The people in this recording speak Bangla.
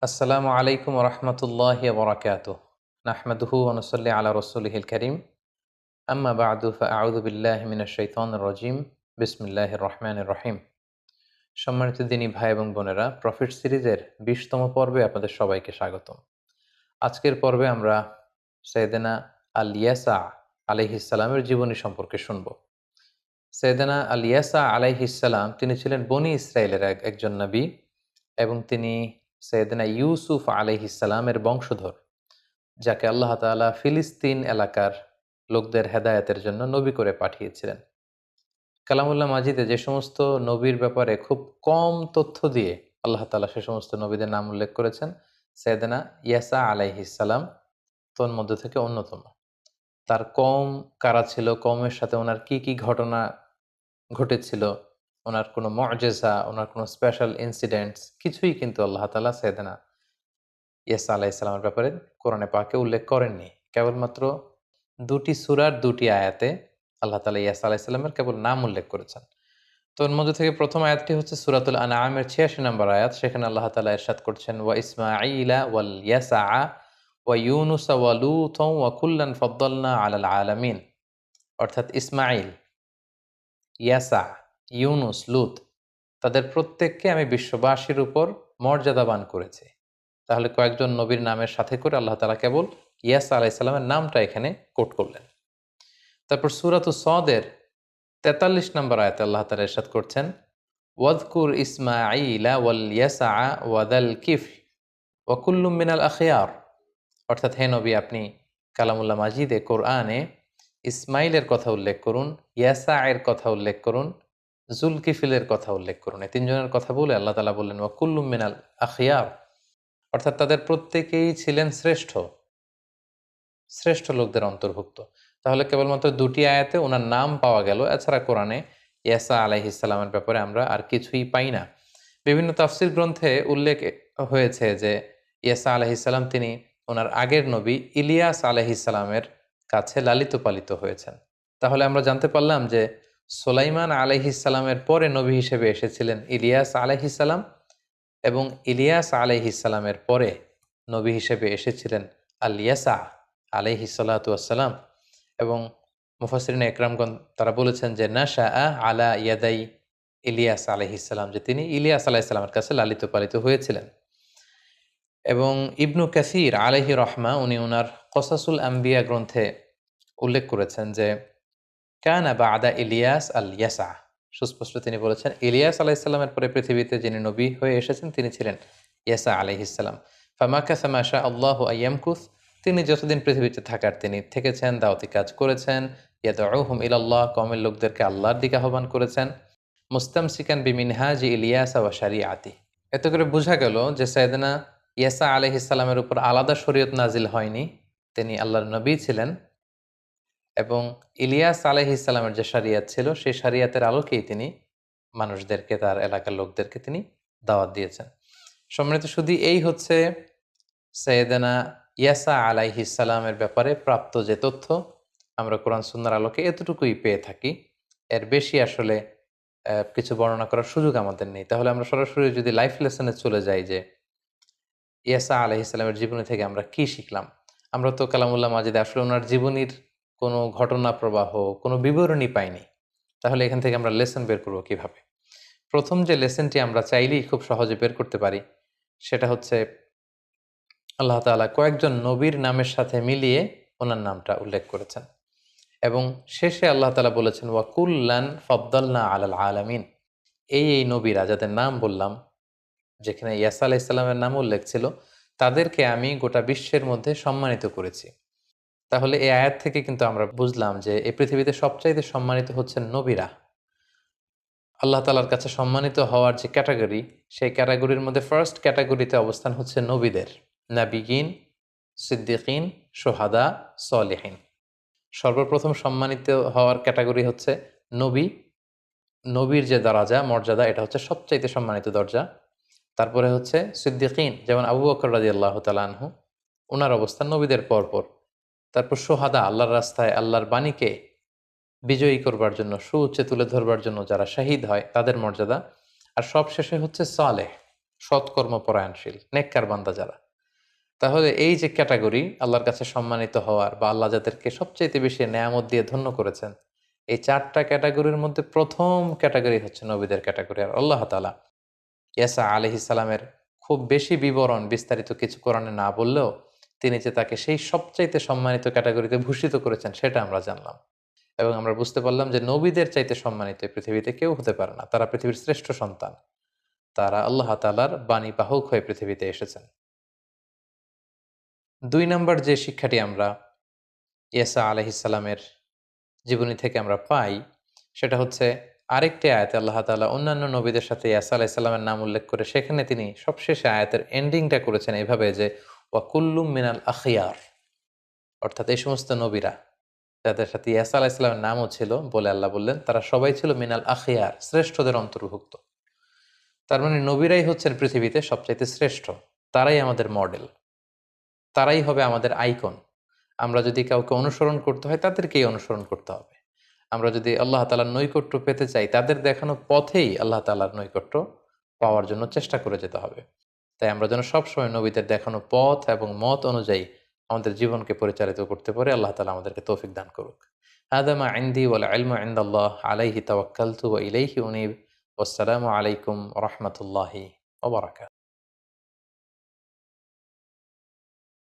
আসসালামু আলাইকুম রহমতুল্লাহ বরাকাতুহ নাহমাদুহু ওয়া নুসাল্লি আলা রাসূলিহিল কারীম আম্মা বা'দু ফাআউযু বিল্লাহি মিনাশ শাইতানির রাজীম বিসমিল্লাহির রহমানির রহিম। সম্মানিত দিনী ভাই এবং বোনেরা, প্রফিট সিরিজের ২০তম পর্বে আপনাদের সবাইকে স্বাগতম। আজকের পর্বে আমরা সাইয়েদনা আল ইয়াসা আলাইহিস সালামের জীবনী সম্পর্কে শুনব। সাইয়েদনা আল ইয়াসা আলাইহিস সালাম তিনি ছিলেন বনী ইসরাইলের একজন নবী এবং তিনি সৈয়দনা ইউসুফ আলাইহিস সালামের বংশধর, যাকে আল্লাহ তাআলা ফিলিস্তিন এলাকার লোকদের হেদায়েতের জন্য নবী করে পাঠিয়েছিলেন। কালামুল্লাহ মাজিদে যে সমস্ত নবীর ব্যাপারে খুব কম তথ্য দিয়ে আল্লাহ তাআলা সে সমস্ত নবীদের নাম উল্লেখ করেছেন, সৈয়দনা ইয়াসা আলাইহিস সালাম তন্মধ্য থেকে অন্যতম। তার কম কারা ছিল, কওমের সাথে ওনার কি কি ঘটনা ঘটেছিল, ওনার কোনো মুআজিজা, ওনার কোনো স্পেশাল ইনসিডেন্টস কিছুই কিন্তু আল্লাহ তাআলা সৈয়দনা ইয়াসা আলাইহিস সালামের ব্যাপারে কোরআনে পাকে উল্লেখ করেননি। কেবলমাত্র ২টি সূরার ২টি আয়াতে আল্লাহ তাআলা ইয়াসা আলাইহিস সালামের কেবল নাম উল্লেখ করেছেন। তো এর মধ্যে থেকে প্রথম আয়াতটি হচ্ছে সূরাতুল আনআমের ৮৬ নম্বর আয়াত। সেখানে আল্লাহ তাআলা ইরশাদ করছেন, ওয়া ইসমাঈলা ওয়াল ইয়াসা ওয়া ইউনুস ওয়া লূতা ওয়া কুল্লান ফাদ্দালনা আলাল আলামিন। অর্থাৎ ইসমাঈল, ইয়াসা, ইউনুস, লূত তাদের প্রত্যেককে আমি বিশ্ববাসীর উপর মর্যাদাবান করেছি। তাহলে কয়েকজন নবীর নামের সাথে করে আল্লাহ তাআলা কেবল ইয়াসা আলাইহিস সালামের নামটা এখানে কোট করলেন। তারপর সূরাতুস সদের ৪৩ নম্বর আয়াতে আল্লাহ তাআলা ইরশাদ করছেন, ওয়াযকুর ইসমাঈলা ওয়াল ইয়াসা ওয়া যাল কিফল ওয়া কুল্লুম মিনাল আখিয়ার। অর্থাৎ হে নবী, আপনি কালামুল্লাহ মাজিদে কোরআনে ইসমাইলের কথা উল্লেখ করুন, ইয়াসা এর কথা উল্লেখ করুন, জুলকিফিলের কথা উল্লেখ করুন। এই তিনজনের কথা বলে আল্লাহ তাআলা বললেন ওয়া কুল্লুম মিনাল আখিয়ার, অর্থাৎ তাদের প্রত্যেকেই ছিলেন শ্রেষ্ঠ শ্রেষ্ঠ লোকদের অন্তর্ভুক্ত। তাহলে কেবলমাত্র ২টি আয়াতে ওনার নাম পাওয়া গেল। এছাড়া কোরআনে ইয়াসা আলাইহিস সালামের ব্যাপারে আমরা আর কিছুই পাই না। বিভিন্ন তাফসীর গ্রন্থে উল্লেখ হয়েছে যে ইয়াসা আলাইহিস সালাম তিনি ওনার আগের নবী ইলিয়াস আলাইহিস সালামের কাছে লালিত পালিত হয়েছেন। তাহলে আমরা জানতে পারলাম যে সুলাইমান আলাইহিস সালামের পরে নবী হিসেবে এসেছিলেন ইলিয়াস আলাইহিস সালাম, এবং ইলিয়াস আলাইহিস সালামের পরে নবী হিসেবে এসেছিলেন আল ইয়াসা আলাইহিস সালাতু ওয়াসসালাম। এবং মুফাসসিরিনে একরামগণ তারা বলেছেন যে নাশাআ আলা ইয়াদাই ইলিয়াস আলাইহিস সালাম, যে তিনি ইলিয়াস আলাইহিস সালামের কাছে লালিত পালিত হয়েছিলেন। এবং ইবনু কাসির আলাইহি রহমা উনি ওনার কসাসুল আম্বিয়া গ্রন্থে উল্লেখ করেছেন যে কানা বা'দা ইলিয়াস আল ইয়াসা, সুস্পষ্ট তিনি বলেছেন ইলিয়াস আলাইহিস সালামের পরে পৃথিবীতে যিনি নবী হয়ে এসেছেন তিনি ছিলেন ইয়াসা আলাইহিস সালাম। ফামাকাসা মা শা আল্লাহু আইয়ামকুস, তিনি যতদিন পৃথিবীতে থাকার তিনি থেকেছেন, দাওয়াতি কাজ করেছেন, ইয়াদউহুম ইলাল্লাহ, কওমের লোকদেরকে আল্লাহর দিকে আহ্বান করেছেন, মুস্তামসিকান বিমিনহাজি ইলিয়াসা ওয়া শারিআতি। এতে করে বোঝা গেল যে সাইয়েদনা ইয়াসা আলাইহিস সালামের উপর আলাদা শরীয়ত নাজিল হয়নি, তিনি আল্লাহর নবী ছিলেন এবং ইলিয়াস আলাইহিস সালামের যে শরিয়ত ছিল সেই শরিয়তের আলোকেই তিনি মানুষদেরকে, তার এলাকার লোকদেরকে তিনি দাওয়াত দিয়েছেন। সম্মানিত শুধু এই হচ্ছে সাইয়েদনা ইয়াসা আলাইহিস সালামের ব্যাপারে প্রাপ্ত যে তথ্য, আমরা কোরআন সুন্নাহর আলোকে এতটুকুই পেয়ে থাকি। এর বেশি আসলে কিছু বর্ণনা করার সুযোগ আমাদের নেই। তাহলে আমরা সরাসরি যদি লাইফ লেসনে চলে যাই যে ইয়াসা আলাইহিস সালামের জীবনী থেকে আমরা কি শিখলাম। আমরা তো কালামুল্লাহ মাজিদে আসলে ওনার জীবনীর কোনো ঘটনা প্রবাহ, কোনো বিবরণী পাইনি। তাহলে এখান থেকে আমরা লেসন বের করব কিভাবে? প্রথম যে লেসনটি আমরা চাইলেই খুব সহজে বের করতে পারি সেটা হচ্ছে আল্লাহ তাআলা কয়েকজন নবীর নামের সাথে মিলিয়ে ওনার নামটা উল্লেখ করেছেন এবং শেষে আল্লাহ তাআলা বলেছেন ওয়া কুল্লান ফাদ্দালনা আলাল আলামিন। এই নবীরা যাদের নাম বললাম, যেখানে ইয়াসা আলাইহিস সালামের নাম উল্লেখ ছিল, তাদেরকে আমি গোটা বিশ্বের মধ্যে সম্মানিত করেছি। তাহলে এই আয়াত থেকে কিন্তু আমরা বুঝলাম যে এই পৃথিবীতে সবচাইতে সম্মানিত হচ্ছেন নবীরা। আল্লাহ তাআলার কাছে সম্মানিত হওয়ার যে ক্যাটাগরি, সেই ক্যাটাগরির মধ্যে ফার্স্ট ক্যাটাগরিতে অবস্থান হচ্ছে নবীদের, নাবিয়িন, সিদ্দিকিন, শুহাদা, সলিহিন। সর্বপ্রথম সম্মানিত হওয়ার ক্যাটাগরি হচ্ছে নবী। নবীর যে দরাজা, মর্যাদা, এটা হচ্ছে সবচাইতে সম্মানিত দরজা। তারপরে হচ্ছে সিদ্দিকিন, যেমন আবু বকর রাদিয়াল্লাহু তাআলা আনহু, ওনার অবস্থান নবীদের পরপর। তারপর শুহাদা, আল্লাহর রাস্তায় আল্লাহর বাণীকে বিজয়ী করবার জন্য, সুউচ্চে তুলে ধরবার জন্য যারা শহীদ হয় তাদের মর্যাদা। আর সবশেষে হচ্ছে সালেহ, সৎকর্মপরায়ণশীল, নেককার বান্দা যারা। তাহলে এই যে ক্যাটাগরি আল্লাহর কাছে সম্মানিত হওয়ার বা আল্লাহ যাদেরকে সবচাইতে বেশি নেয়ামত দিয়ে ধন্য করেছেন, এই ৪ টা ক্যাটাগরির মধ্যে ১ম ক্যাটাগরি হচ্ছে নবীদের ক্যাটাগরি। আর আল্লাহ তাআলা ইয়াসা আলাইহিস সালামের খুব বেশি বিবরণ বিস্তারিত কিছু কোরআনে না বললেও তিনি যে তাকে সেই সবচাইতে সম্মানিত ক্যাটাগরিতে ভূষিত করেছেন সেটা আমরা জানলাম। এবং আমরা বুঝতে পারলাম যে নবীদের চাইতে সম্মানিত এই পৃথিবীতে কেউ হতে পারে না। তারা পৃথিবীর শ্রেষ্ঠ সন্তান। তারা আল্লাহ তাআলার বাণী বাহক হয়ে পৃথিবীতে এসেছেন। ২ নাম্বার যে শিক্ষাটি আমরা ঈসা আলাইহিস সালামের জীবনী থেকে আমরা পাই, সেটা হচ্ছে আরেকটি আয়াতে আল্লাহ তাআলা অন্যান্য নবীদের সাথে ঈসা আলাইহিস সালামের নাম উল্লেখ করে সেখানে তিনি সবশেষে আয়াতের এন্ডিংটা করেছেন এভাবে যে, ওয়া কুল্লুম মিনাল আখিয়ার। অর্থাৎ এই সমস্ত নবীরা যাদের সাথে ঈসা আলাইহিস সালামের নামও ছিল বলে আল্লাহ বললেন, তারা সবাই ছিল মিনাল আখিয়ার, শ্রেষ্ঠদের অন্তর্ভুক্ত। তার মানে নবীরাই হচ্ছেন পৃথিবীতে সবচাইতে শ্রেষ্ঠ। তারাই আমাদের মডেল। তারাই হবে আমাদের আইকন। আমরা যদি কাউকে অনুসরণ করতে হয় তাদেরকেই অনুসরণ করতে হবে। আমরা যদি আল্লাহ তাআলার নৈকট্য পেতে চাই তাদের দেখানো পথেই আল্লাহ তাআলার নৈকট্য পাওয়ার জন্য চেষ্টা করে যেতে হবে। তাই আমরা যেন সবসময় নবীদের দেখানো পথ এবং মত অনুযায়ী আমাদের জীবনকে পরিচালিত করতে পারি। আল্লাহ তাআলা আমাদেরকে তৌফিক দান করুক। হাদা মা ইনদি ওয়াল ইলমু ইনদাল্লাহ আলাইহি তাওয়াক্কালতু ওয়া ইলাইহি উনীব। ওয়াসসালামু আলাইকুম ওয়া রাহমাতুল্লাহি ওয়া বারাকাতুহু।